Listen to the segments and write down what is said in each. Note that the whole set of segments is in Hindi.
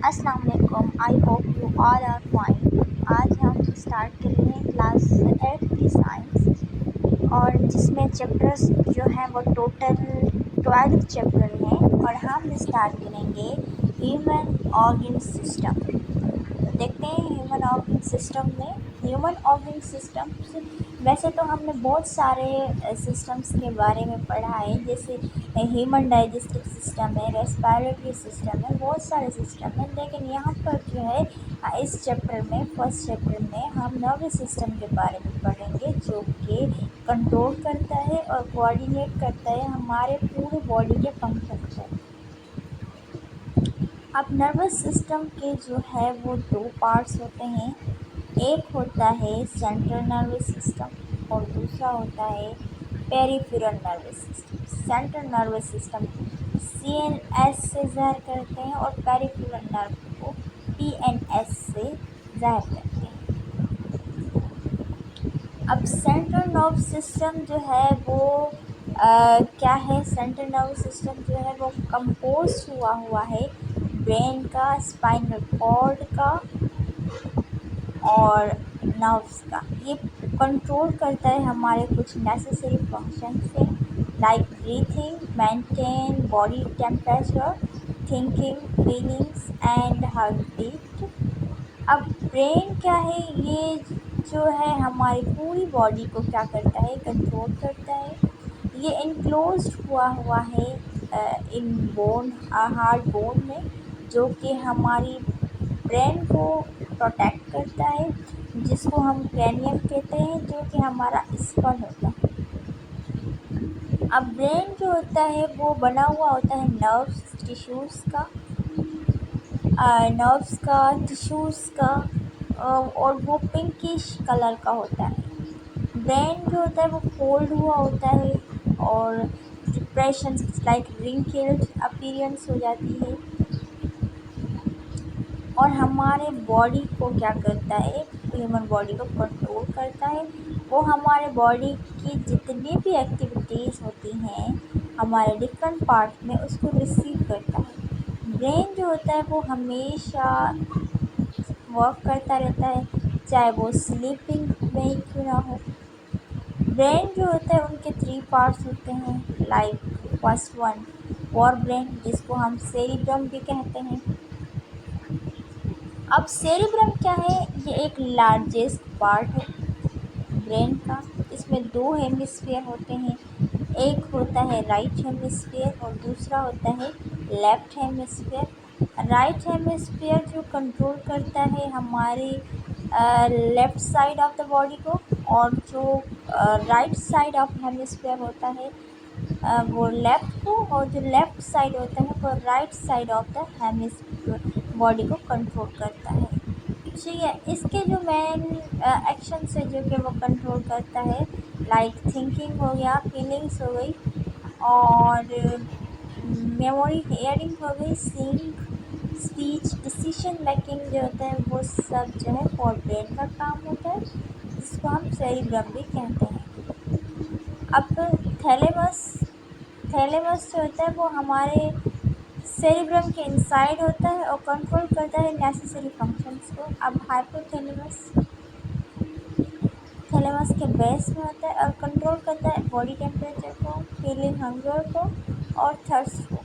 अस्सलाम वालेकुम। I hope you all are fine. आज हम स्टार्ट करेंगे क्लास 8 की साइंस, और जिसमें चैप्टर्स जो हैं वो टोटल 12 चैप्टर हैं। और हम स्टार्ट करेंगे ह्यूमन ऑर्गन सिस्टम। तो देखते हैं ह्यूमन ऑर्गन सिस्टम्स। वैसे तो हमने बहुत सारे सिस्टम्स के बारे में पढ़ा है, जैसे ह्यूमन डाइजेस्टिव सिस्टम है, रेस्पिरेटरी सिस्टम है, बहुत सारे सिस्टम हैं। लेकिन यहाँ पर जो है इस चैप्टर में, फर्स्ट चैप्टर में हम नर्वस सिस्टम के बारे में पढ़ेंगे, जो कि कंट्रोल करता है और कोऑर्डिनेट करता है हमारे पूरे बॉडी के फंक्शन को। अब नर्वस सिस्टम के जो है वो दो पार्ट्स होते हैं। एक होता है सेंट्रल नर्वस सिस्टम और दूसरा होता है peripheral nervous system. Central nervous system CNS से ज़ाहिर करते हैं और पेरिफेरल नर्व को PNS से ज़ाहिर करते हैं। अब सेंट्रल नर्व सिस्टम जो है वो क्या है? सेंट्रल नर्व सिस्टम जो है वो कंपोज हुआ है ब्रेन का, स्पाइनल कॉर्ड का और नर्व्स का। ये कंट्रोल करता है हमारे कुछ नेसेसरी फंक्शन से, like breathing, maintain body temperature, thinking, feelings and heart beat. अब ब्रेन क्या है? ये जो है हमारी पूरी बॉडी को क्या करता है? कंट्रोल करता है। ये इनक्लोज्ड हुआ है इन बोन, हार्ट बोन में, जो कि हमारी ब्रेन को प्रोटेक्ट करता है, जिसको हम क्रैनियम कहते हैं, जो कि हमारा स्कल होता है। अब ब्रेन जो होता है वो बना हुआ होता है नर्व्स, टिश्यूज़ का, और वो पिंकिश कलर का होता है। ब्रेन जो होता है वो फोल्ड हुआ होता है और डिप्रेशन लाइक रिंकल्ड अपीयरेंस हो जाती है। और हमारे बॉडी को क्या करता है? ह्यूमन बॉडी को कंट्रोल करता है। वो हमारे बॉडी की जितनी भी एक्टिविटीज़ होती हैं हमारे डिफरेंट पार्ट में, उसको रिसीव करता है। ब्रेन जो होता है वो हमेशा वर्क करता रहता है, चाहे वो स्लीपिंग में क्यों ना हो। ब्रेन जो होता है उनके 3 पार्ट्स होते हैं, like first one fore brain, जिसको हम सेरिब्रम भी कहते हैं। अब सेरिब्रम क्या है? ये एक लार्जेस्ट पार्ट है ब्रेन का। इसमें 2 हेमिस्फीयर होते हैं, एक होता है राइट हेमिस्फीयर और दूसरा होता है लेफ्ट हेमिस्फीयर। राइट हेमिस्फीयर जो कंट्रोल करता है हमारी left side of the body को, और जो राइट साइड ऑफ हेमिस्फीयर होता है वो लेफ़्ट को, और जो लेफ़्ट साइड होता है वो right side of the hemisphere body को कंट्रोल करता है। ठीक है, इसके जो मेन एक्शंस है जो कि वो कंट्रोल करता है, लाइक थिंकिंग हो गया, फीलिंग्स हो गई, और मेमोरी, हेयरिंग हो गई, सीइंग, स्पीच, डिसीजन मेकिंग जो होता है वो सब जो है फॉर ब्रेन का काम होता है, जिसको हम सेरिब्रम भी कहते हैं। अब थैलेमस जो होता है वो हमारे सेरिब्रम के इनसाइड होता है और कंट्रोल करता है नेसेसरी फंक्शंस को। अब थैलेमस के बेस में होता है और कंट्रोल करता है बॉडी टेम्परेचर को, फीलिंग हंगर को और थर्स्ट को।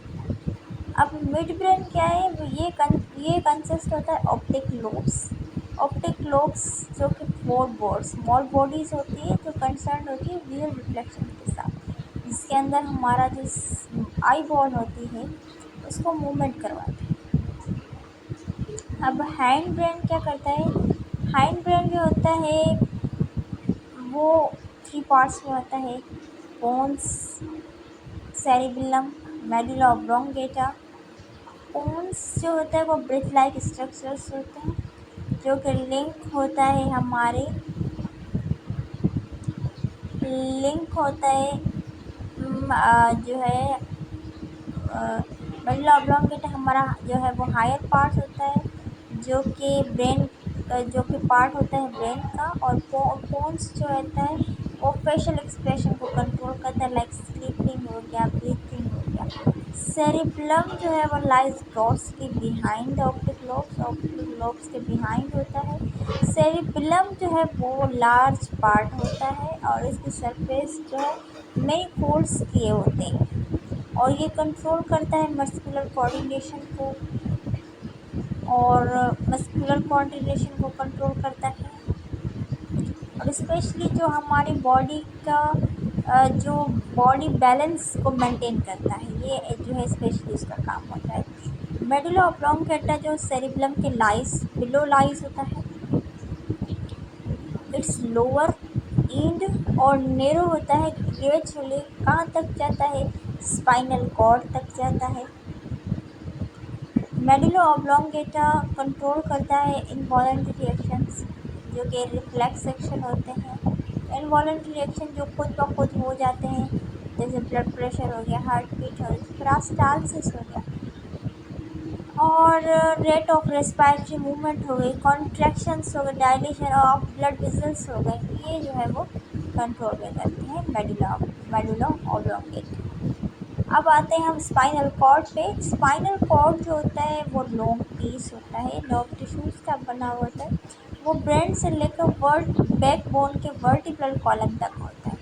अब मिड ब्रेन क्या है? ये कंसिस्ट होता है ऑप्टिक लोब्स जो कि 4 स्मॉल बॉडीज़ होती है, जो कंसर्न होती है विजुअल रिफ्लेक्शन के साथ, जिसके अंदर हमारा जो आई बॉल होती है उसको मूवमेंट करवाती है। अब हैंड ब्रेन क्या करता है? हैंड ब्रेन जो होता है वो 3 पार्ट्स में होता है, pons, cerebellum, medulla oblongata. Pons जो होता है वो ब्रिज लाइक स्ट्रक्चर्स होते हैं, जो कि लिंक होता है जो है मेडुला ऑब्लोंगेटा हमारा जो है वो हायर पार्ट होता है, जो कि पार्ट होता है ब्रेन का। और पोन्स जो होता है और फेशियल एक्सप्रेशन को कंट्रोल करता है, लाइक स्लीपिंग हो गया, ब्रीथिंग हो गया। सेरिबेलम जो है वो lies grossly behind the optic lobes के बिहाइंड होता है। सेरिबेलम जो है वो लार्ज पार्ट होता है और इसकी सरफेस जो है मेनी फोल्ड्स किए होते हैं और ये कंट्रोल करता है मस्कुलर कोऑर्डिनेशन को और मस्कुलर कोऑर्डिनेशन को कंट्रोल करता है और स्पेशली जो हमारी बॉडी का जो बॉडी बैलेंस को मेंटेन करता है, ये जो है स्पेशली उसका काम होता है। मेडुला ऑब्लोंगेटा जो सेरिबेलम के लाइस बिलो लाइस होता है, इट्स लोअर एंड और नेरो होता है, ग्रेजुअली कहाँ तक जाता है, स्पाइनल कॉर्ड तक जाता है। मेडुला ऑब्लोंगेटा कंट्रोल करता है इनवॉलंटरी एक्शंस जो कि रिफ्लेक्स एक्शन होते हैं। इनवॉलंटरी एक्शन जो खुद ब खुद हो जाते हैं, जैसे ब्लड प्रेशर हो गया, हार्ट बीट हो गया, पेरिस्टाल्सिस हो गया और रेट ऑफ रेस्पिरेटरी मूवमेंट हो गई, कॉन्ट्रैक्शंस हो गए, डायलेशन ऑफ ब्लड वेसल्स हो गए, ये जो है वो कंट्रोल में करते हैं मेडुला ऑब्लोंगेटा। अब आते हैं हम स्पाइनल कॉर्ड पे। स्पाइनल कॉर्ड जो होता है वो लॉन्ग पीस होता है, नर्व टिश्यूज का बना हुआ होता है। वो ब्रेन से लेकर बैकबोन के वर्टिब्रल कॉलम तक होता है।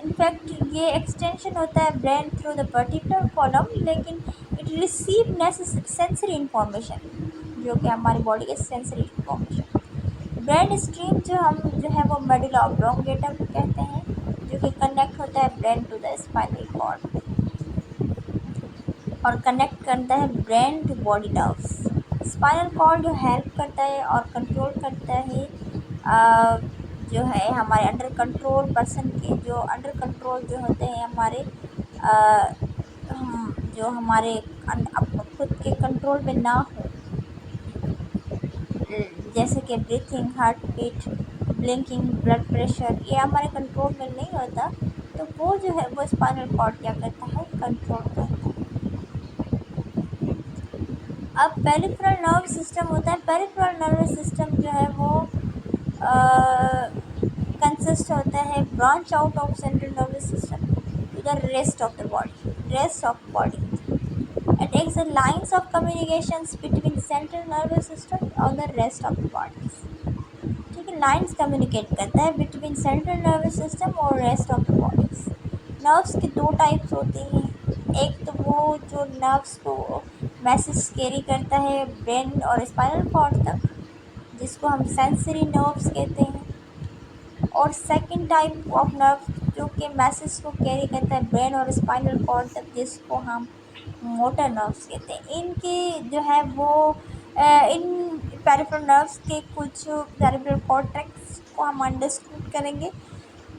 इनफैक्ट ये एक्सटेंशन होता है brain through the vertebral column, लेकिन इट रिसीव सेंसरी इंफॉर्मेशन जो कि हमारी बॉडी के सेंसरी इंफॉर्मेशन। ब्रेन स्ट्रीम जो है वो मेडुला ऑब्लोंगेटा को कहते हैं, जो कि कनेक्ट होता है brain to the spinal cord और कनेक्ट करता है brain to body nerves. Spinal cord जो हेल्प करता है और कंट्रोल करता है जो है हमारे अंडर कंट्रोल पर्सन के, जो अंडर कंट्रोल जो होते हैं हमारे जो हमारे खुद के कंट्रोल में ना हो, जैसे कि breathing, heart beat, blinking, blood pressure, ये हमारे कंट्रोल में नहीं होता, तो वो जो है वो स्पाइनल कॉर्ड क्या करता है, कंट्रोल करता है। अब पेरिफेरल नर्व सिस्टम होता है। पेरिफेरल नर्व सिस्टम जो है वो कंसिस्ट होता है branch out of central nervous system to the rest of body. It takes the lines of communications between central nervous system और the rest of the bodies। ठीक है, लाइन्स कम्युनिकेट करता है बिटवीन सेंट्रल नर्वस सिस्टम और rest of the bodies. Nerves की दो टाइप्स होती हैं, एक तो वो जो नर्व्स को मैसेज कैरी करता है ब्रेन और स्पाइनल कॉर्ड तक, जिसको हम सेंसरी नर्व्स कहते हैं, और सेकंड टाइप ऑफ नर्व जो कि मैसेज को कैरी करता है ब्रेन और स्पाइनल कॉर्ड तक, जिसको हम मोटर नर्व्स कहते हैं। इनकी जो है वो इन पेरिफेरल नर्व्स के कुछ सेरेब्रल कॉर्टेक्स को हम अंडरस्टूड करेंगे,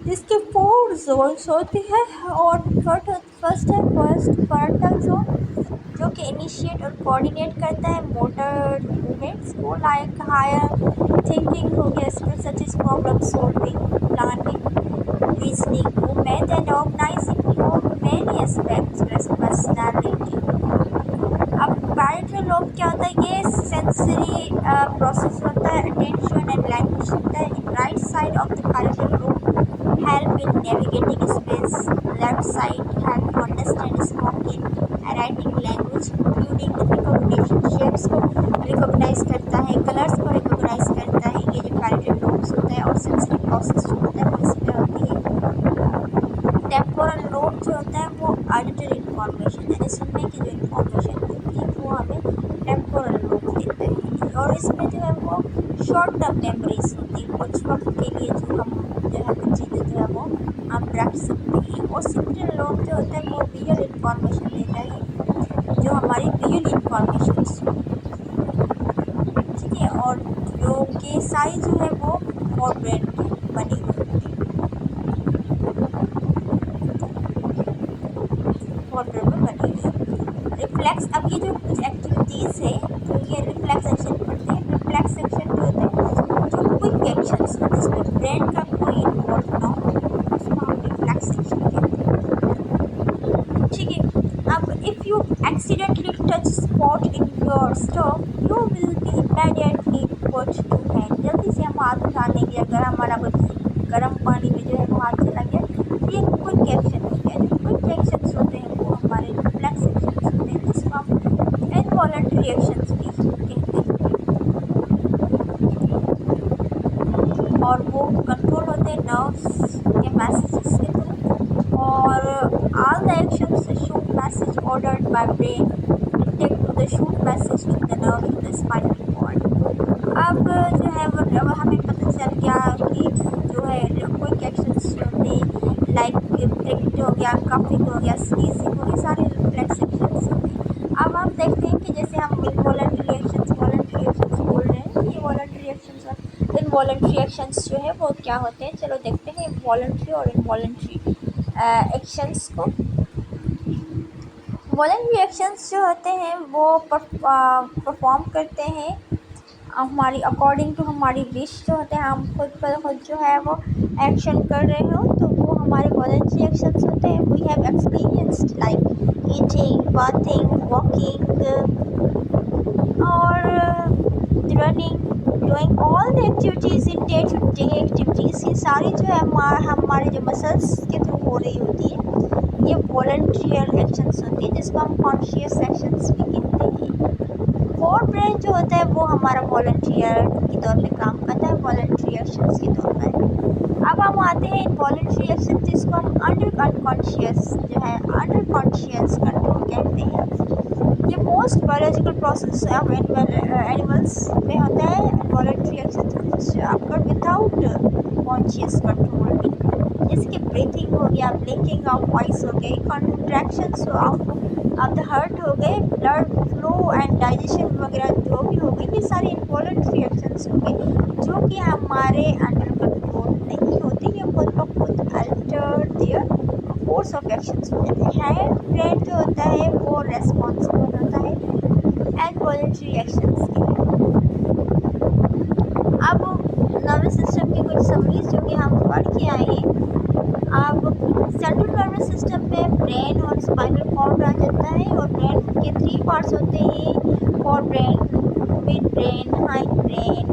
जिसके 4 जोन्स होती है और फर्स्ट है फ्रंटल जोन जो कि इनिशिएट और कोऑर्डिनेट करता है मोटर मूवमेंट्स को, लाइक हायर थिंकिंग हो गया, skill such as problem solving, planning, reasoning, movement and organizing और मेनी एस्पेक्ट्स पर्सनालिटी। अब पैराइटल लोब क्या होता है, ये सेंसरी प्रोसेस होता है, अटेंशन एंड लैंग्वेज होता है। In right side of the parietal lobe help in navigating space, left side help to understand spoken and writing language, including the recognition, shapes को recognize करता है, colors को recognize करता है, ये जो parietal lobes होता है, और sensory process जो होता है वो इसमें होती है। टेम्पोरल लोब जो होता है वो ऑडिटरी इन्फॉर्मेशन, यानी सुनने की जो इन्फॉर्मेशन होती है वो हमें टेम्पोरल लोब देता है, और इसमें जो है वो शॉर्ट टर्म मेमोरीज होती है, कुछ वक्त के लिए जो हम जो है वो चीज़ें जो है वो हम रख सकते हैं। और सेंट्रल लोब जो होता है वो विजुअल इन्फॉर्मेशन देता है, जो हमारी विजुअल इन्फॉर्मेशन, ठीक है, और जो कि सारी जो है वो फोर ब्रेन की बनी हुई होती है, फोर ब्रेन में बनी हुई है। रिफ्लेक्स, अब ये जो कुछ एक्टिविटीज़ है जो ये रिफ्लेक्स एक्शन पढ़ते हैं, रिफ्लेक्स एक्शन जो होता है जो क्विक एक्शन जिसमें ब्रेन का कोई इन्वॉल्व ना हो, उसको हम रिफ्लेक्स एक्शन कहते हैं, ठीक है। अब if you accidentally touch spot in your stove you will be immediately put to hand, जल्दी से हम हाथ उठा लेंगे। अगर हमारा कोई गर्म पानी में जो है वो हाथ से क्विक एक्शन हो गया। जो क्विक एक्शंस होते हैं वो हमारे रिफ्लेक्स एक्शंस होते हैं, जिसको हम इनवॉलेंट्री एक्शंस भी कहते हैं, और वो कंट्रोल होते हैं नर्व्स के मैसेजेस के थ्रू। और all the actions shoot message ordered by brain take to the shoot message to the nerve to the spinal cord. अब जो है वो अब हमें पता चल गया कि जो है क्विक एक्शंस होते हैं, लाइक प्रिक्ट हो गया, कफिंग हो गया, स्नीजिंग हो गया, सारे रिफ्लेक्स एक्शंस होते हैं। अब हम देखते हैं कि जैसे हम इनवॉलेंट्री एक्शंस वॉलेंट्री एक्शंस बोल रहे हैं, ये वॉलेंट्री एक्शंस और इनवॉलेंट्री एक्शंस जो है वो क्या होते हैं। चलो देखते हैं वॉलेंट्री और इनवॉलेंट्री एक्शंस को। वॉलेंट्री एक्शंस जो होते हैं वो परफॉर्म करते हैं हमारी अकॉर्डिंग टू हमारी विश जो होते हैं। हम खुद पर खुद जो है वो एक्शन कर रहे हो तो वो हमारे वॉलेंट्री एक्शंस होते हैं। We have experienced like eating, bathing, walking और running, doing all the activities in day to day activities. ये सारी जो है हमारे जो मसल्स के थ्रू हो रही होती है, ये वॉलेंट्री एक्शंस होती है, जिसको हम कॉन्शियस एक्शंस भी कहते हैं। फोर ब्रेन जो होता है वो हमारा वॉलंटियर के तौर पे काम करता है, वॉलंटरी एक्शंस के तौर पर। अब हम आते हैं इनवॉलंटरी एक्शन, जिसको हम अंडर अनकॉन्शियस जो है अंडर कॉन्शियस कंट्रोल कहते हैं। ये most biological process of animals में होता है। इनवॉलंटरी एक्शन आपका विदाउट कॉन्शियस कंट्रोल, जैसे कि ब्रीथिंग हो गया, ब्लिंकिंग ऑफ आइज हो गई, कॉन्ट्रैक्शंस ऑफ द हार्ट हो गए, ब्लड फ्लो एंड डाइजेशन वगैरह जो भी हो गई, ये सारे इनवॉलेंट्री एक्शंस हो गए जो कि हमारे अंडर कंट्रोल नहीं होते। ये खुद ब खुद alter their course of actions हो जाते हैं। ब्रेन जो होता है वो रेस्पॉन्सिबल होता है इनवॉलेंट्री एक्शंस के लिए। अब नर्वस सिस्टम की कुछ समरीज जो कि हम पढ़ के आए हैं। अब सेंट्रल नर्वस सिस्टम में ब्रेन और स्पाइनल कॉर्ड आ जाता है, और ब्रेन के 3 पार्ट्स होते हैं, fore brain, mid brain, hind brain.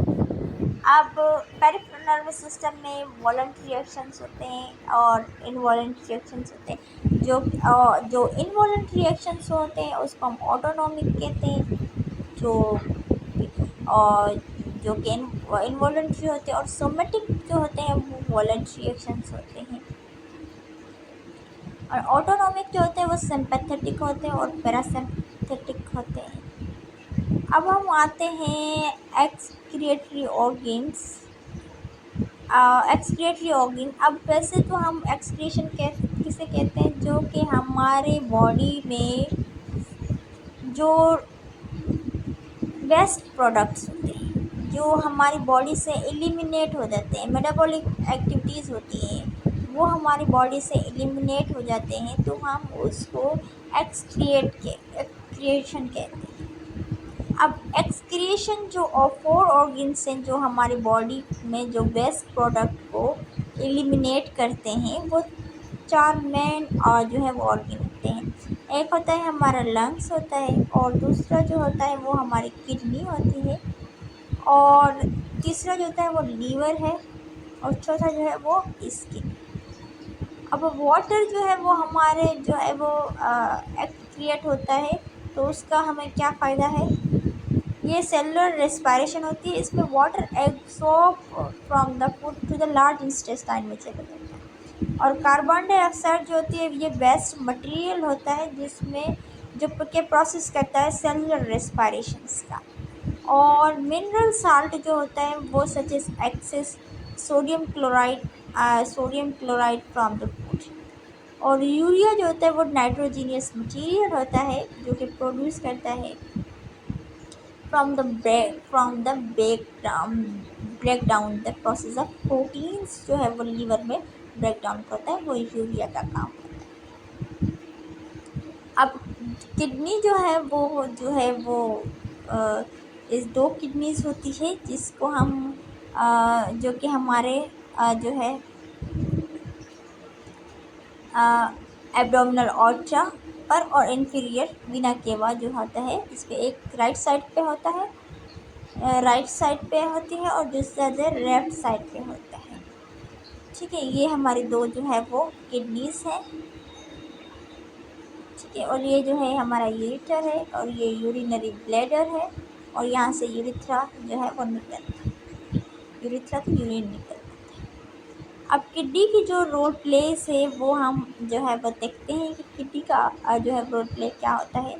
अब पेरिफेरल नर्वस सिस्टम में वॉलंटरी एक्शंस होते हैं और इनवॉलंटरी एक्शंस होते हैं। जो इनवॉलंटरी एक्शंस होते हैं उसको हम ऑटोनॉमिक कहते हैं, जो और जो कि इनवॉलंटरी होते हैं, और सोमेटिक जो होते हैं वो वॉलंटरी एक्शंस होते हैं। और ऑटोनॉमिक जो होते हैं वो सिंपैथेटिक होते हैं और पैरासिम्पैथेटिक होते हैं। अब हम आते हैं एक्सक्रिएटरी ऑर्गन्स। एक्सक्रिएटरी ऑर्गन, अब वैसे तो हम एक्सक्रीशन किसे कहते हैं, जो कि हमारे बॉडी में जो वेस्ट प्रोडक्ट्स होते हैं, जो हमारी बॉडी से एलिमिनेट हो जाते हैं, मेटाबॉलिक एक्टिविटीज़ होती हैं वो हमारी बॉडी से एलिमिनेट हो जाते हैं, तो हम उसको एक्सक्रिएशन कहते हैं। अब एक्सक्रिएशन जो 4 ऑर्गन्स हैं जो हमारी बॉडी में जो वेस्ट प्रोडक्ट को एलिमिनेट करते हैं, वो 4 मेन और जो है वो ऑर्गन होते हैं। एक होता है हमारा लंग्स होता है, और दूसरा जो होता है वो हमारी किडनी होती है, और तीसरा जो होता है वो लीवर है, और चौथा जो है वो स्किन। अब वाटर जो है वो हमारे जो है वो एक्सक्रिएट होता है, तो उसका हमें क्या फ़ायदा है, ये सेलुलर रेस्पिरेशन होती है, इसमें water absorb from the food to the large intestine में चला जाता है। और कार्बन डाइऑक्साइड जो होती है ये वेस्ट मटेरियल होता है, जिसमें जो के प्रोसेस करता है सेलुलर रेस्पिरेशंस का। और मिनरल साल्ट जो होता है वो such as excess sodium chloride from the food. और यूरिया जो होता है वो नाइट्रोजीनियस मटेरियल होता है, जो कि प्रोड्यूस करता है from the break down the process of proteins, जो है वो लीवर में ब्रेक डाउन होता है, वो यूरिया का काम होता है। अब किडनी जो है वो इस 2 किडनीज होती है, जिसको हम जो कि हमारे जो है एब्डोमिनल ऑर्चा पर और इन्फीरियर वीना केवा जो होता है, इस पर एक राइट साइड पे होता है, राइट साइड पे होती है, और दूसरा लेफ्ट साइड पे होता है। ठीक है। ये हमारी दो जो है वो किडनीज हैं, ठीक है। और ये जो है हमारा यूरेटर है और ये यूरिनरी ब्लैडर है और यहाँ से यूरिथ्रा जो है वो निकलता है, यूरिथ्रा तो यूरिन निकलता है। अब किडनी की जो रोल प्लेस है वो हम जो है वो देखते हैं कि किडनी का जो है रोल प्ले क्या होता है।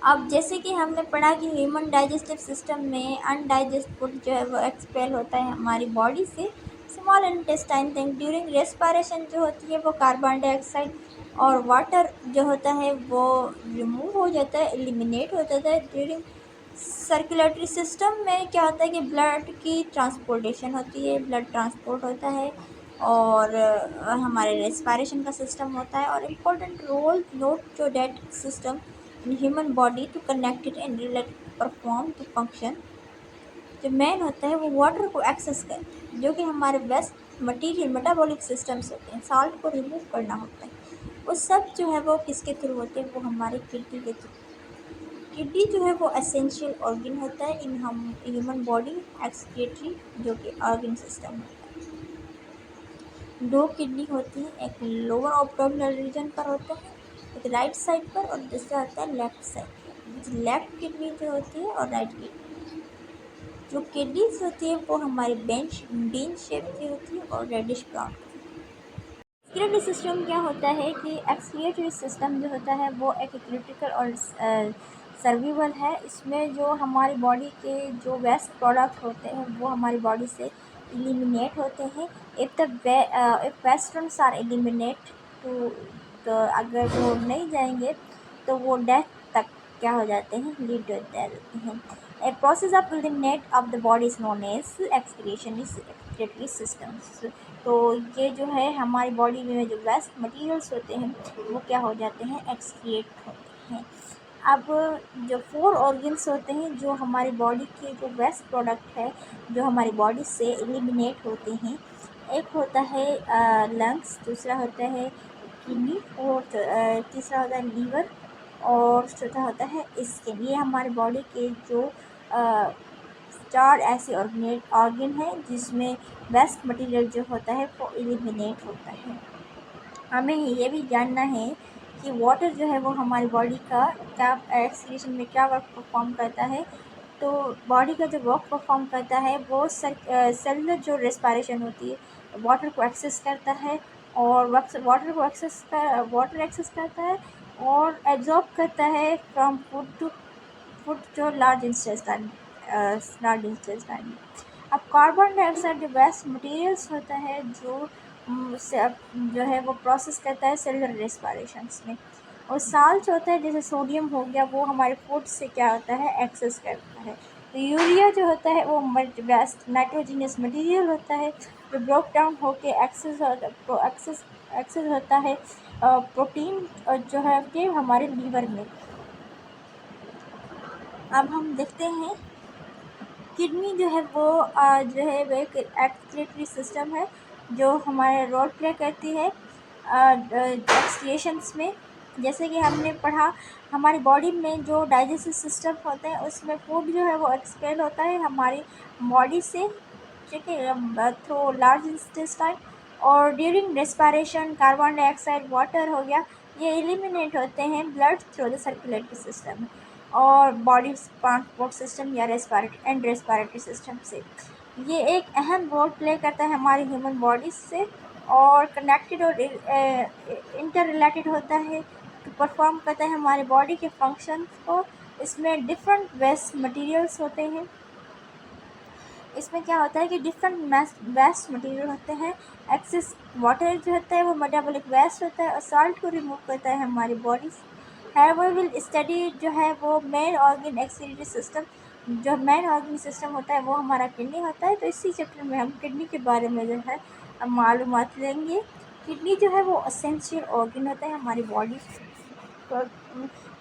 अब जैसे कि हमने पढ़ा कि ह्यूमन डाइजेस्टिव सिस्टम में अनडाइजेस्ट फूड जो है वो एक्सपेल होता है हमारी बॉडी से small intestine thing during respiration जो होती है वो कार्बन डाइऑक्साइड और वाटर जो होता है वो रिमूव हो जाता है, एलिमिनेट हो जाता है। ड्यूरिंग सर्कुलेटरी सिस्टम में क्या होता है कि ब्लड की ट्रांसपोर्टेशन होती है, ब्लड ट्रांसपोर्ट होता है और हमारे रेस्पिरेशन का सिस्टम होता है। और इम्पोर्टेंट रोल नोट जो that system in human body to connect it and let perform to function। जो मेन होता है वो वाटर को एक्सेस करता है, जो कि हमारे वेस्ट मटीरियल मेटाबॉलिक सिस्टम्स होते हैं, साल्ट को रिमूव करना होता है। वो सब जो है वो किसके थ्रू होते हैं, वो हमारे किडनी के थ्रू। किडनी जो है वो एसेंशियल ऑर्गन होता है इन हम ह्यूमन बॉडी एक्सक्रीटरी जो कि ऑर्गन सिस्टम होता है। दो किडनी होती है, एक लोअर एब्डोमिनल रीजन पर होता है, एक राइट साइड पर और दूसरा होता है लेफ्ट साइड पर। लेफ्ट किडनी जो होती है और राइट किडनी, जो किडनीज होती है वो हमारी बीन शेप की होती है और रेडिश ब्राउन। एक्सक्रीटरी सिस्टम क्या होता है कि एक्सक्रीटरी सिस्टम जो होता है वो एक क्रिटिकल और सर्विवल है। इसमें जो हमारी बॉडी के जो वेस्ट प्रोडक्ट होते हैं वो हमारी बॉडी से एलिमिनेट होते हैं। If westerns are eliminate to, तो अगर वो नहीं जाएंगे तो वो डेथ तक क्या हो जाते हैं, लीड होते हैं। A process of eliminate of the body is known as excretion is excretory systems. तो ये जो है हमारी बॉडी में जो वेस्ट मटेरियल्स होते हैं वो क्या हो जाते हैं, एक्सक्रिएट होते हैं। अब जो 4 ऑर्गन्स होते हैं जो हमारी बॉडी के जो वेस्ट प्रोडक्ट है जो हमारी बॉडी से एलिमिनेट होते हैं, एक होता है लंग्स, दूसरा होता है किडनी और तीसरा होता है लीवर और चौथा होता है स्किन। ये हमारे बॉडी के जो 4 ऐसे ऑर्गन हैं जिसमें वेस्ट मटेरियल जो होता है वो एलिमिनेट होता है। हमें ये भी जानना है कि वाटर जो है वो हमारी बॉडी का क्या एक्सक्रीशन में क्या वर्क परफॉर्म करता है। तो बॉडी का जो वर्क परफॉर्म करता है वो सेलुलर जो रेस्पिरेशन होती है वाटर को एक्सेस करता है और वाटर एक्सेस करता है और एब्जॉर्ब करता है फ्रॉम फूड जो लार्ज इंटेस्टाइन में। अब कार्बन डाइऑक्साइड जो वेस्ट मटेरियल्स होता है जो है वो प्रोसेस करता है सेलुलर रेस्पिरेशंस में। और साल्ट होता है जैसे सोडियम हो गया वो हमारे फूड से क्या होता है, एक्सेस करता है। तो यूरिया जो होता है वो वेस्ट नाइट्रोजिनस मटेरियल होता है जो ब्रोक डाउन होके एक्सेस होता है प्रोटीन जो है कि हमारे लीवर में। अब हम देखते हैं किडनी जो है वो एक एक्सक्रीटरी सिस्टम है जो हमारे रोल प्ले करती है एक्सक्रिएशंस में। जैसे कि हमने पढ़ा हमारी बॉडी में जो डाइजेस्टिव सिस्टम होता है उसमें फूड जो है वो एक्सपेल होता है हमारी बॉडी से, ठीक है, थ्रू लार्ज इंटेस्टाइन। और during respiration carbon dioxide water हो गया ये एलिमिनेट होते हैं blood through the circulatory system और बॉडी ट्रांसपोर्ट सिस्टम या रेस्पिरेटरी सिस्टम से। ये एक अहम रोल प्ले करता है हमारी ह्यूमन बॉडी से और कनेक्टेड और इंटर रिलेटेड होता है, तो परफॉर्म करता है हमारे बॉडी के फंक्शंस को। इसमें डिफरेंट वेस्ट मटेरियल्स होते हैं, इसमें क्या होता है कि डिफरेंट वेस्ट मटेरियल होते हैं। एक्सेस वाटर जो होता है वो मेटाबॉलिक वेस्ट होता है और सॉल्ट को रिमूव करता है हमारी बॉडी से। है विल स्टडी जो है वो मेन ऑर्गन एक्सक्रीटरी सिस्टम, जो मेन ऑर्गन सिस्टम होता है वो हमारा किडनी होता है। तो इसी चैप्टर में हम किडनी के बारे में जो है मालूमात लेंगे। किडनी जो है वो एसेंशियल ऑर्गन होता है हमारी बॉडी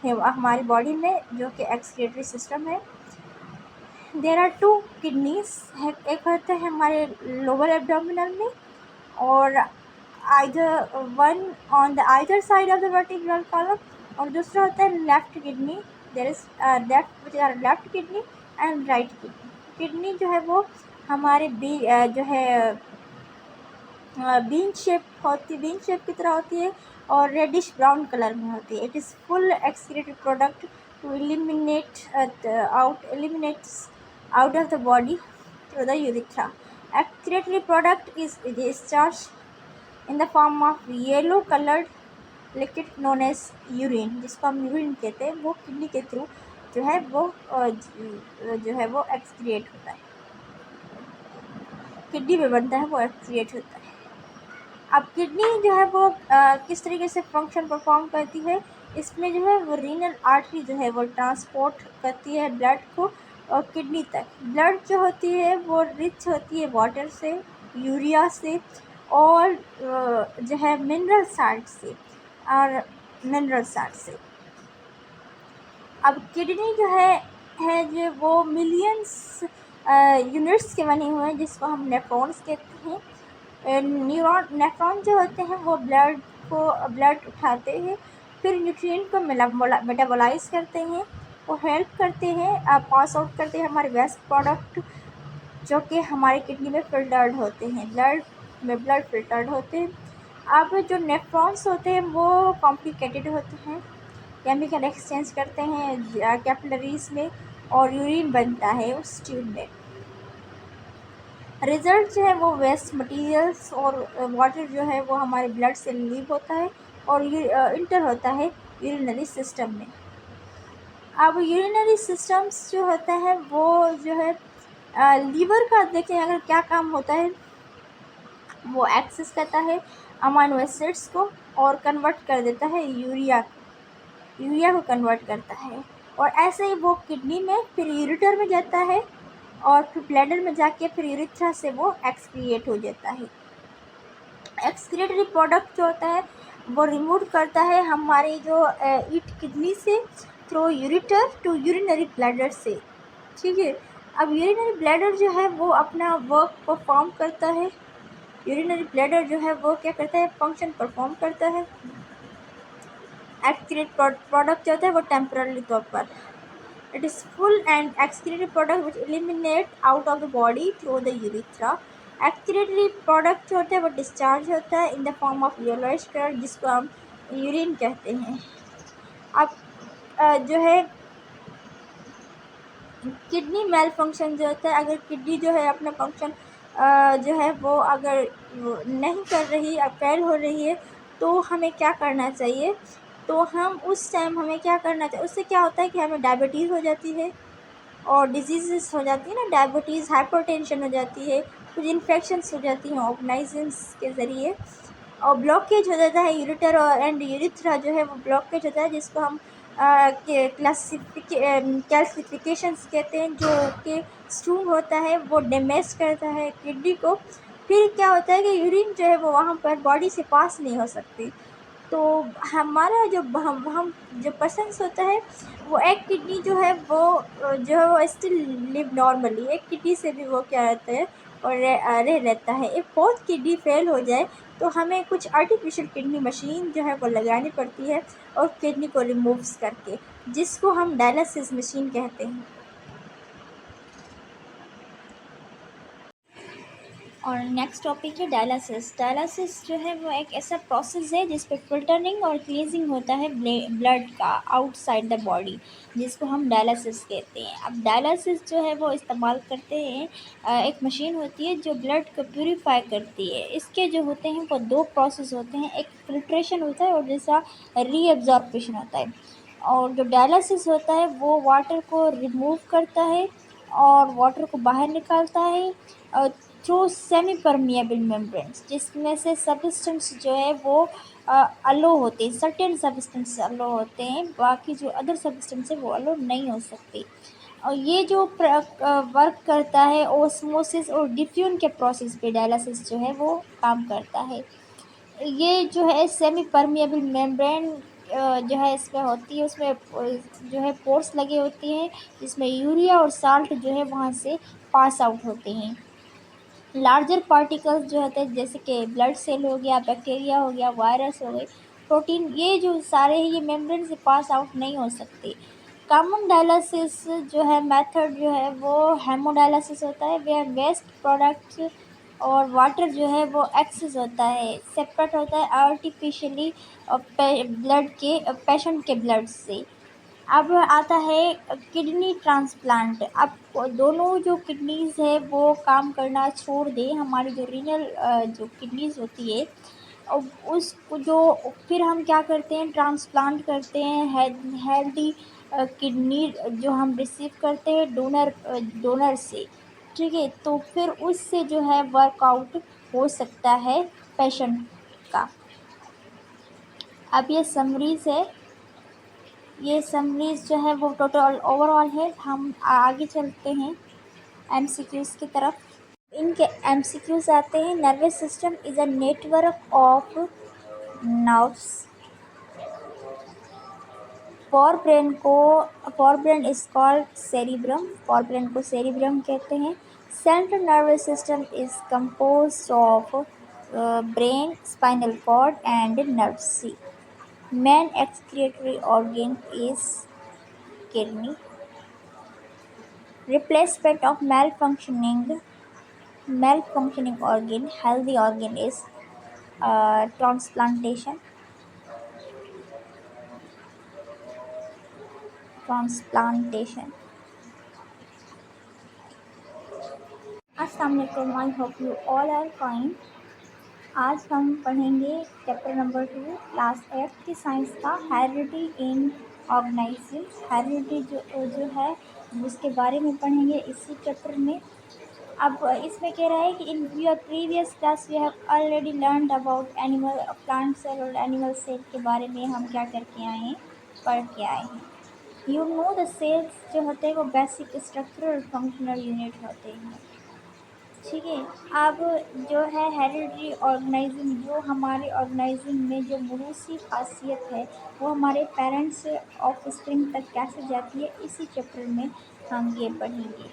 हमारी बॉडी में जो कि एक्सक्रीटरी सिस्टम है। देर आर 2 किडनीज, एक होता है हमारे लोअर एब्डोमिनल में और either one on the either side of the vertebral column और दूसरा होता है left kidney. There is left kidney and right kidney. Kidney जो है वो हमारे जो है बीन शेप की तरह होती है और रेडिश ब्राउन कलर में होती है। It is full excreted product to eliminates out of the body through the urethra. Excretory product is discharged in the form of yellow colored liquid known as urine, जिसको हम यूरिन कहते हैं, वो किडनी के थ्रू जो है वो एक्सक्रिएट होता है, किडनी में बनता है, वो एक्सक्रिएट होता है। अब किडनी जो है वो किस तरीके से फंक्शन परफॉर्म करती है, इसमें जो है वो रीनल आर्टरी जो है वो ट्रांसपोर्ट करती है ब्लड को और किडनी तक। ब्लड जो होती है वो रिच होती है वाटर से, यूरिया से और जो है मिनरल साल्ट से। अब किडनी जो है जो वो मिलियंस यूनिट्स के बने हुए हैं, जिसको हम नेफ्रॉन्स कहते हैं। नेफ्रॉन जो होते हैं वो ब्लड उठाते हैं, फिर न्यूट्रिएंट को मेटाबोलाइज करते हैं, वो हेल्प करते हैं, पास आउट करते हैं हमारे वेस्ट प्रोडक्ट, जो कि हमारे किडनी में फिल्टर्ड होते हैं, ब्लड फिल्टर्ड होते हैं। अब जो नेफ्रॉन्स होते हैं वो कॉम्प्लिकेटेड होते हैं, केमिकल एक्सचेंज करते हैं कैपिलरीज में और यूरिन बनता है उस ट्यूब में। रिजल्ट जो है वो वेस्ट मटेरियल्स और वाटर जो है वो हमारे ब्लड से लीव होता है और इंटर होता है यूरिनरी सिस्टम में। अब यूरिनरी सिस्टम्स जो होता है वो जो है लीवर का देखें अगर क्या काम होता है, वो एक्सेस करता है अमाइनो एसिड्स को और कन्वर्ट कर देता है यूरिया को कन्वर्ट करता है, और ऐसे ही वो किडनी में फिर यूरेटर में जाता है और फिर ब्लैडर में जाके फिर यूरेथ्रा से वो एक्सक्रिएट हो जाता है। एक्सक्रिएटरी प्रोडक्ट जो होता है वो रिमूव करता है हमारी जो ईट किडनी से through ureter to urinary bladder से, ठीक है। अब यूरिनरी ब्लैडर जो है वो अपना वर्क परफॉर्म करता है, यूरिनरी ब्लैडर जो है वो क्या करता है, फंक्शन परफॉर्म करता है। एक्सक्रीट प्रोडक्ट जो होता है वो टेम्पररी तौर पर, it is full and excretory product which eliminate out of the body through the urethra. Excretory product जो होता है वो डिस्चार्ज होता है in the form of yellowish colour, जिसको हम यूरिन कहते हैं। अब जो है किडनी मेल फंक्शन जो होता है, अगर किडनी जो है अपना फंक्शन जो है वो अगर नहीं कर रही, फेल हो रही है, तो हमें क्या करना चाहिए, तो हम उस टाइम हमें क्या करना चाहिए, उससे क्या होता है कि हमें डायबिटीज़ हो जाती है और डिजीज़ हो जाती है ना, डायबिटीज़, हाइपरटेंशन हो जाती है, कुछ इन्फेक्शंस हो जाती हैं ऑर्गेनाइजम्स के ज़रिए, और ब्लॉकेज हो जाता है यूरेटर और एंड यूरेथ्रा जो है वो ब्लॉकेज होता है, जिसको हम कैल्सिफिकेशंस कहते हैं, जो कि स्टूल होता है वो डैमेज करता है किडनी को। फिर क्या होता है कि यूरिन जो है वो वहाँ पर बॉडी से पास नहीं हो सकती, तो हमारा हम जो पर्सन्स होता है वो एक किडनी जो है वो स्टिल लिव नॉर्मली, एक किडनी से भी वो क्या रहता है और रह लेता है। एक फोर्थ किडनी फेल हो जाए तो हमें कुछ आर्टिफिशियल किडनी मशीन जो है वो लगानी पड़ती है और किडनी को रिमूव्स करके, जिसको हम डायलिसिस मशीन कहते हैं। और नेक्स्ट टॉपिक है डायलिसिस। डायलिसिस जो है वो एक ऐसा प्रोसेस है जिस पे फिल्टरिंग और क्लीजिंग होता है ब्लड का आउटसाइड द बॉडी, जिसको हम डायलिसिस कहते हैं। अब डायलिसिस जो है वो इस्तेमाल करते हैं, एक मशीन होती है जो ब्लड को प्यूरिफाई करती है। इसके जो होते हैं वो दो प्रोसेस होते हैं, एक फिल्ट्रेशन होता है और दूसरा रीअब्जॉर्प्शन होता है। और जो डायलिसिस होता है वो वाटर को रिमूव करता है और वाटर को बाहर निकालता है थ्रू सेमी परमिएबल मेम्ब्रेन्स, जिसमें से सब्सटेंस जो है वो अलो होते हैं, सर्टेन सब्सटेंस अलो होते हैं, बाकी जो अदर सब्सटेंस है वो अलो नहीं हो सकती। और ये जो वर्क करता है ओस्मोसिस और डिफ्यूजन के प्रोसेस पे डायलिसिस जो है वो काम करता है। ये जो है सेमी परमिएबल मेम्ब्रेन जो है इसमें होती है, उसमें जो है पोर्स लगे होती हैं, जिसमें यूरिया और साल्ट जो है वहाँ से पास आउट होते हैं। लार्जर पार्टिकल्स जो होते हैं जैसे कि ब्लड सेल हो गया, बैक्टीरिया हो गया, वायरस हो गई, प्रोटीन, ये जो सारे हैं ये मेम्ब्रेन से पास आउट नहीं हो सकते। कॉमन डायलिसिस जो है मेथड जो है वो हेमोडायलिसिस होता है, वेयर वेस्ट प्रोडक्ट्स और वाटर जो है वो एक्सेस होता है, सेपरेट होता है आर्टिफिशियली ब्लड के पेशेंट के ब्लड से। अब आता है किडनी ट्रांसप्लांट। अब दोनों जो किडनीज है वो काम करना छोड़ दे, हमारी जो रीनल जो किडनीज होती है अब उसको जो फिर हम क्या करते हैं, ट्रांसप्लांट करते हैं हेल्दी किडनी जो हम रिसीव करते हैं डोनर से। ठीक है, तो फिर उससे जो है वर्कआउट हो सकता है पेशेंट का। अब ये समरीज है, ये समरीज जो है वो टोटल ओवरऑल है। हम आगे चलते हैं एमसीक्यूज़ की तरफ। इनके एमसीक्यूज़ आते हैं। Nervous system is a network of nerves. Forebrain is called cerebrum, forebrain को सेरिब्रम कहते हैं। Central nervous system is compose of brain, spinal cord and nerves. Main excretory organ is kidney. Replacement of malfunctioning organ, healthy organ is transplantation. अस्सलाम वालेकुम, I hope you all are fine. आज हम पढ़ेंगे चैप्टर नंबर 2 क्लास 8 की साइंस का, हेरिडिटी इन ऑर्गेनिज्म। हेरिडिटी जो है उसके बारे में पढ़ेंगे इसी चैप्टर में। अब इसमें कह रहा है कि in your previous class we have already learned about animal plant cell और एनिमल सेल के बारे में हम क्या करके आए हैं, पढ़ के आए हैं। यू नो द सेल्स जो होते हैं वो बेसिक स्ट्रक्चरल और फंक्शनल यूनिट होते हैं। ठीक है, अब जो है हेरिडिटरी ऑर्गेनिज्म, जो हमारे ऑर्गेनिज्म में जो मौरूसी खासियत है वो हमारे पेरेंट्स से ऑफ स्प्रिंग तक कैसे जाती है, इसी चैप्टर में हम ये पढ़ेंगे।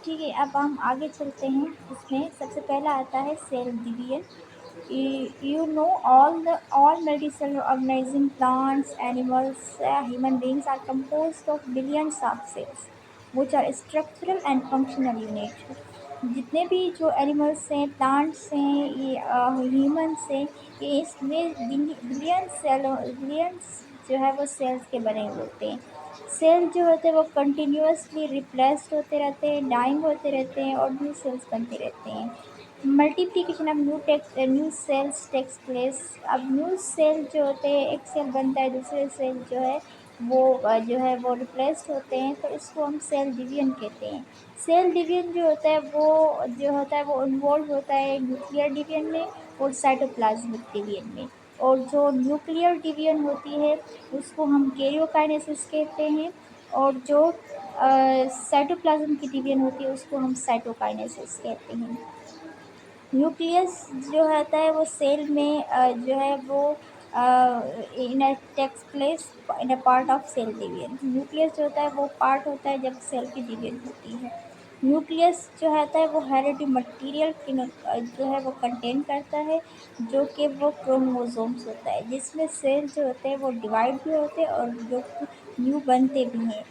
ठीक है, अब हम आगे चलते हैं। इसमें सबसे पहला आता है cell division. You know all multicellular organism, plants, animals, human beings are composed of billions of cells, which are structural and functional units. जितने भी जो एनिमल्स हैं, प्लांट्स हैं, ये ह्यूमन्स हैं, ये इसमें बिलियंस जो है वो सेल्स के बने हुए होते हैं। सेल जो होते हैं वो कंटिन्यूसली रिप्लेस्ड होते रहते हैं, डाइंग होते रहते हैं और न्यू सेल्स बनते रहते हैं। Multiplication of new cells takes place. अब न्यू सेल जो होते हैं, एक सेल बनता है, दूसरे सेल जो है वो जो है वो रिप्लेस्ड होते हैं, तो इसको हम सेल डिवीजन कहते हैं। सेल डिवीजन जो होता है वो इन्वॉल्व होता है न्यूक्लियर डिवीजन में और साइटोप्लाज्मिक डिवीजन में। और जो न्यूक्लियर डिवीजन होती है उसको हम कैरियोकाइनेसिस कहते हैं, और जो साइटोप्लाज्म की डिवीजन होती है उसको हम साइटोकाइनेसिस कहते हैं। न्यूक्लियस जो होता है वो सेल में जो है वो इन takes place in a part of cell division. Nucleus जो होता है वो पार्ट होता है जब सेल की डिवीजन होती है। न्यूक्लियस जो होता है वो हेरिडिटरी मटेरियल जो है वो कंटेन करता है, जो कि वो क्रोमोसोम्स होता है, जिसमें सेल जो होते हैं वो डिवाइड भी होते हैं और जो न्यू बनते भी हैं।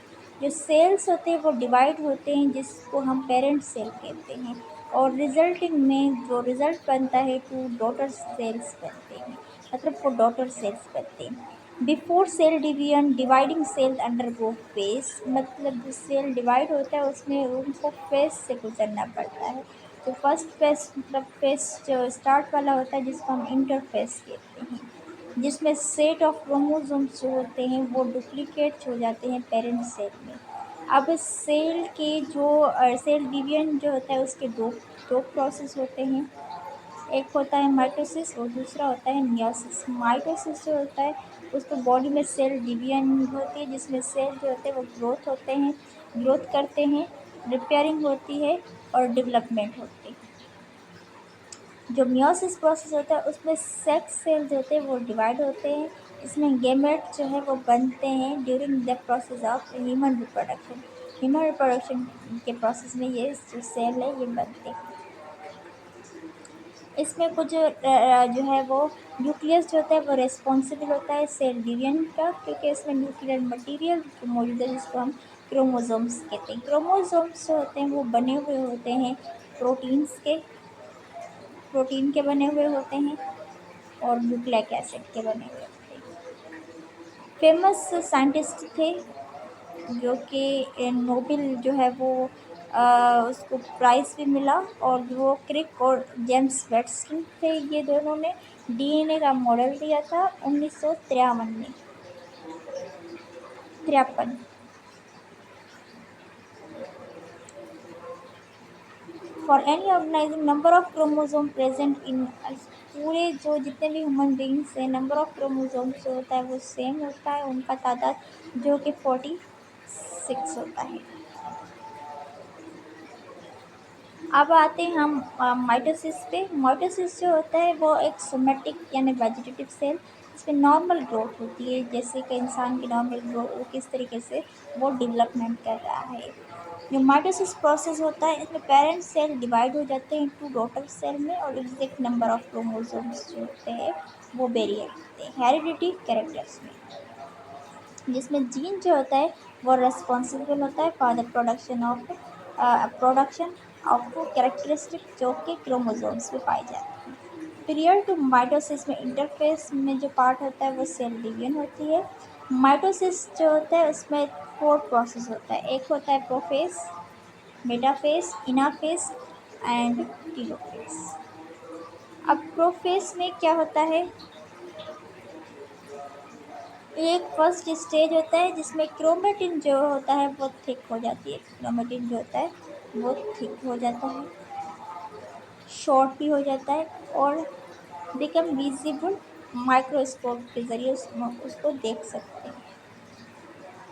जो सेल्स होते हैं वो डिवाइड होते हैं, जिसको हम पेरेंट सेल कहते हैं, और रिजल्टिंग में जो रिज़ल्ट बनता है टू डॉटर सेल्स बनते हैं, मतलब वो डॉटर सेल्स बनते हैं। Before cell division dividing cell undergo phase, मतलब जो सेल डिवाइड होता है उसमें उनको फेस से गुजरना पड़ता है। तो फर्स्ट फेस मतलब फेस जो स्टार्ट वाला होता है जिसको हम इंटरफेस कहते हैं, जिसमें सेट ऑफ क्रोमोसोम्स जो होते हैं वो डुप्लीकेट हो जाते हैं पेरेंट सेल में। अब सेल के जो सेल डिवीजन जो होता है उसके दो दो प्रोसेस होते हैं। एक होता है माइटोसिस और दूसरा होता है मियोसिस। माइटोसिस जो होता है उसमें बॉडी में सेल डिवीजन होती है, जिसमें सेल जो होते हैं वो ग्रोथ करते हैं, रिपेयरिंग होती है और डेवलपमेंट होती है। जो मियोसिस प्रोसेस होता है उसमें सेक्स सेल जो होते हैं वो डिवाइड होते हैं, इसमें गेमेट जो है वो बनते हैं during the process of human reproduction. Human reproduction के प्रोसेस में ये जो सेल है ये बनते हैं। इसमें कुछ जो है वो न्यूक्लियस जो होता है वो रिस्पॉन्सिबल होता है सेल डिवीजन का, क्योंकि इसमें न्यूक्लियर मटेरियल मौजूद है जिसको हम क्रोमोसोम्स कहते हैं। क्रोमोसोम्स जो होते हैं वो बने हुए होते हैं प्रोटीन के बने हुए होते हैं और न्यूक्लिक एसिड के बने हुए होते हैं। फेमस साइंटिस्ट थे जो कि नोबेल जो है वो उसको प्राइज़ भी मिला, और वो क्रिक और जेम्स वेटसन थे। ये दोनों ने डीएनए का मॉडल दिया था 1953 में। 53। For any organizing number of chromosome present in पूरे जो जितने भी ह्यूमन बींग्स हैं, नंबर ऑफ क्रोमोसोम्स जो होता है वो सेम होता है, उनका तादाद जो कि 46 होता है। अब आते हैं हम माइटोसिस पे। माइटोसिस जो होता है वो एक सोमेटिक यानी वेजिटेटिव सेल, इसमें नॉर्मल ग्रोथ होती है, जैसे कि इंसान की नॉर्मल ग्रोथ किस तरीके से वो डेवलपमेंट कर रहा है। जो माइटोसिस प्रोसेस होता है इसमें पेरेंट सेल डिवाइड हो जाते हैं टू डॉटर सेल में, और एग्जैक्ट नंबर ऑफ क्रोमोसोम्स जो होते हैं वो वेरी होते हैं हेरिडिटी कैरेक्टर्स में, जिसमें जीन जो होता है वो रेस्पॉन्सिबल होता है for the production of characteristic जो कि क्रोमोसोम्स में पाए जाते हैं। पीरियड टू माइटोसिस में इंटरफेस में जो पार्ट होता है वो सेल डिवीजन होती है। माइटोसिस जो होता है उसमें 4 प्रोसेस होता है। एक होता है प्रोफेस, मेटाफेस, इनाफेस एंड टीलोफेस। अब प्रोफेस में क्या होता है, एक फर्स्ट स्टेज होता है जिसमें क्रोमेटिन जो होता है वो थिक हो जाती है, क्रोमेटिन जो होता है वो थिक हो जाता है, शॉर्ट भी हो जाता है और बिकम विजिबल, माइक्रोस्कोप के ज़रिए उसको देख सकते हैं।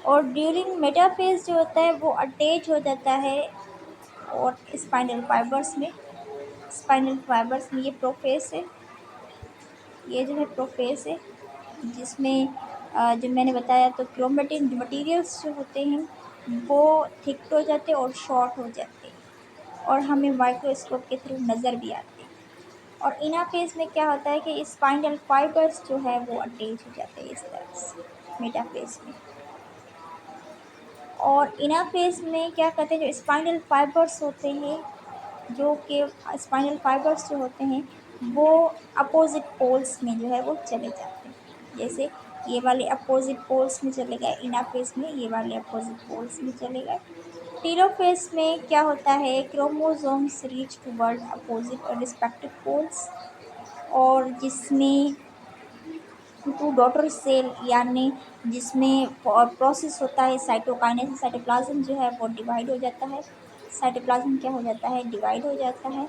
और ड्यूरिंग मेटाफेज जो होता है वो अटैच हो जाता है और स्पाइनल फाइबर्स में ये प्रोफेस है, ये जो है प्रोफेस है, जिसमें जो मैंने बताया तो क्रोमेटिन मटेरियल्स जो होते हैं वो थिक हो जाते हैं और शॉर्ट हो जाते हैं, और हमें माइक्रोस्कोप के थ्रू नज़र भी आते हैं। और इनाफेज में क्या होता है कि स्पाइनल फाइबर्स जो है वो अटैच हो जाते हैं इस तरह से मेटाफेज में। और इनाफेज में क्या कहते हैं, जो स्पाइनल फाइबर्स होते हैं, जो कि स्पाइनल फाइबर्स जो होते हैं वो अपोजिट पोल्स में जो है वो चले जाते हैं, जैसे ये वाले अपोजिट पोल्स में चले गए इनाफेज में, ये वाले अपोजिट पोल्स में चले गए। टेलोफेज में क्या होता है, क्रोमोसोम्स रीच टूवर्ड अपोजिट और रिस्पेक्टिव पोल्स, और जिसमें टू डॉटर सेल यानी जिसमें प्रोसेस होता है साइटोकाइनेसिस, साइटोप्लाज्म जो है वो डिवाइड हो जाता है, साइटोप्लाज्म क्या हो जाता है, डिवाइड हो जाता है,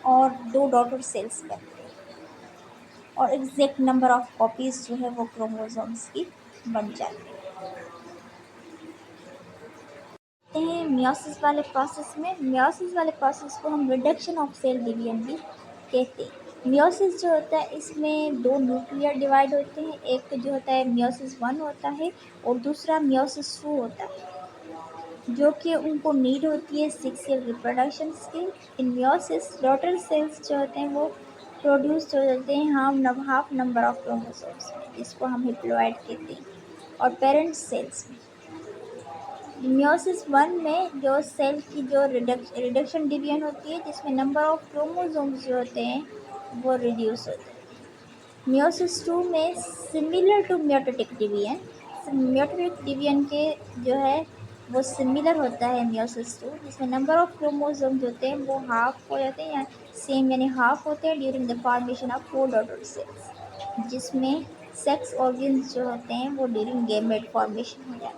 और 2 डॉटर सेल्स बनते हैं, और एग्जैक्ट नंबर ऑफ कॉपीज़ जो है वो क्रोमोसोम्स की बन जाती हैं। मियोसिस वाले प्रोसेस को हम रिडक्शन ऑफ सेल डिवीजन भी कहते हैं। मियोसिस जो होता है इसमें 2 न्यूक्लियर डिवाइड होते हैं, एक जो होता है मियोसिस 1 होता है और दूसरा मियोसिस 2 होता है, जो कि उनको नीड होती है सेक्सुअल रिप्रोडक्शन की। इन मियोसिस डॉटर सेल्स जो होते हैं वो प्रोड्यूस हो जाते हैं हम हाफ नंबर ऑफ क्रोमोसोम्स में, जिसको हम हिप्लोइड कहते हैं, और पेरेंट सेल्स में। मियोसिस 1 में जो सेल की जो रिडक्शन डिवीजन होती है, जिसमें नंबर ऑफ क्रोमोसोम्स जो होते हैं वो रिड्यूस होते हैं। मियोसिस 2 में सिमिलर टू मियोटिक डिवीजन के जो है वो सिमिलर होता है मियोसिस 2, जिसमें नंबर ऑफ क्रोमोसोम्स होते हैं वो हाफ हो जाते हैं या सेम यानी हाफ होते हैं during the formation of 4 daughter cells, जिसमें सेक्स ऑर्गन्स जो होते हैं वो ड्यूरिंग गैमेट फॉर्मेशन हो जाते हैं।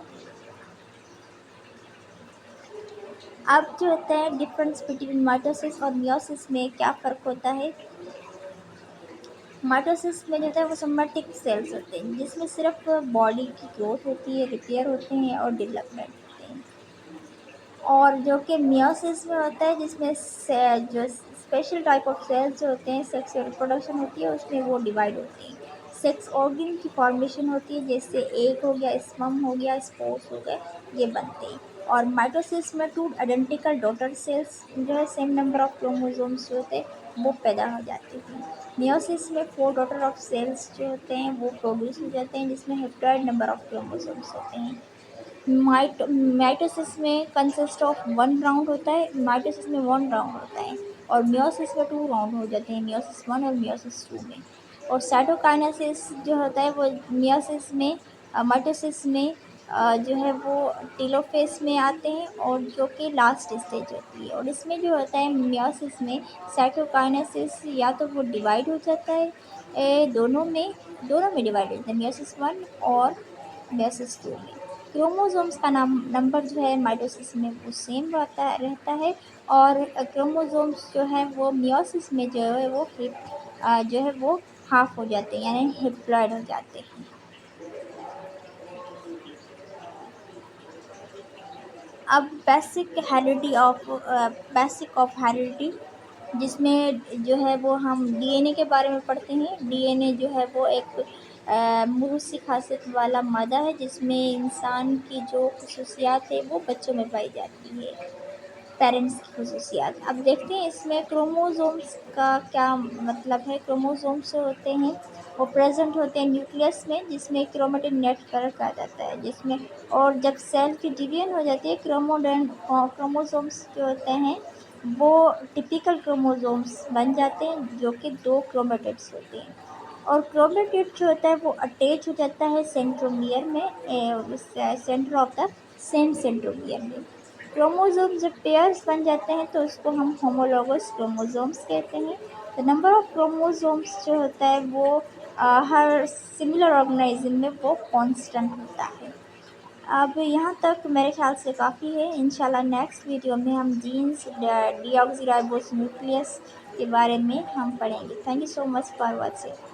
अब जो होता है डिफरेंस बिटवीन माइटोसिस और मियोसिस में क्या फ़र्क होता है। माइटोसिस में जो होता है वो सोमेटिक सेल्स होते हैं, जिसमें सिर्फ बॉडी की ग्रोथ होती है, रिपेयर होते हैं और डेवलपमेंट होते हैं। और जो कि मियोसिस में होता है जिसमें जो स्पेशल टाइप ऑफ सेल्स जो होते हैं, सेक्सुअल रिप्रोडक्शन होती है उसमें वो डिवाइड होती हैं, सेक्स ऑर्गन की फॉर्मेशन होती है, जैसे एग हो गया, स्पर्म हो गया, स्पोर्स हो गए, ये बनते हैं। और माइटोसिस में 2 आइडेंटिकल डॉटर सेल्स जो है सेम नंबर ऑफ क्रोमोसोम्स जो होते हैं वो पैदा हो जाती हैं। मियोसिस में 4 डॉटर ऑफ सेल्स जो होते हैं वो प्रोड्यूस हो जाते हैं, जिसमें हेप्लॉइड नंबर ऑफ क्रोमोसोम्स होते हैं। माइटोसिस में कंसिस्ट ऑफ 1 राउंड होता है, माइटोसिस में 1 राउंड होता है, और मियोसिस में 2 राउंड हो जाते हैं, मियोसिस 1 और मियोसिस 2 में। और साइटोकाइनेसिस जो होता है वो मियोसिस में, माइटोसिस में जो है वो टेलोफेज में आते हैं, और जो कि लास्ट स्टेज होती है। और इसमें जो होता है मियोसिस में साइटोकाइनेसिस या तो वो डिवाइड हो जाता है, दोनों में डिवाइड होता है, मियोसिस 1 और मियोसिस 2 में। क्रोमोसोम्स का नंबर जो है माइटोसिस में वो सेम रहता है, और क्रोमोसोम्स जो है वो मियोसिस में जो है वो जो है वो हाफ हो जाते हैं, यानी हेप्लॉइड हो जाते हैं। अब बेसिक ऑफ हेरिडिटी, जिसमें जो है वो हम डीएनए के बारे में पढ़ते हैं। डीएनए जो है वो एक मौरूसी खासियत वाला मादा है, जिसमें इंसान की जो खसूसियात है वो बच्चों में पाई जाती है, पेरेंट्स की खसूसियात। अब देखते हैं इसमें क्रोमोसोम्स का क्या मतलब है। क्रोमोसोम्स जो होते हैं वो प्रेजेंट होते हैं न्यूक्लियस में, जिसमें क्रोमेटिन नेटवर्क कहा जाता है, जिसमें और जब सेल की डिवीजन हो जाती है, क्रोमोसोम्स जो होते हैं वो टिपिकल क्रोमोसोम्स बन जाते हैं, जो कि 2 क्रोमेटिड्स होते हैं। और क्रोमेटिड जो होता है वो अटैच हो जाता है सेंट्रोमियर में, centre of the same centromere में। क्रोमोसोम जब पेयर्स बन जाते हैं तो उसको हम होमोलॉगस क्रोमोसोम्स कहते हैं। द नंबर ऑफ क्रोमोसोम्स जो होता है वो हर सिमिलर ऑर्गेनिज्म में वो कांस्टेंट होता है। अब यहाँ तक मेरे ख्याल से काफ़ी है। इंशाल्लाह नेक्स्ट वीडियो में हम जीन्स डीऑक्सीराइबोस न्यूक्लियस के बारे में हम पढ़ेंगे। Thank you so much for watching.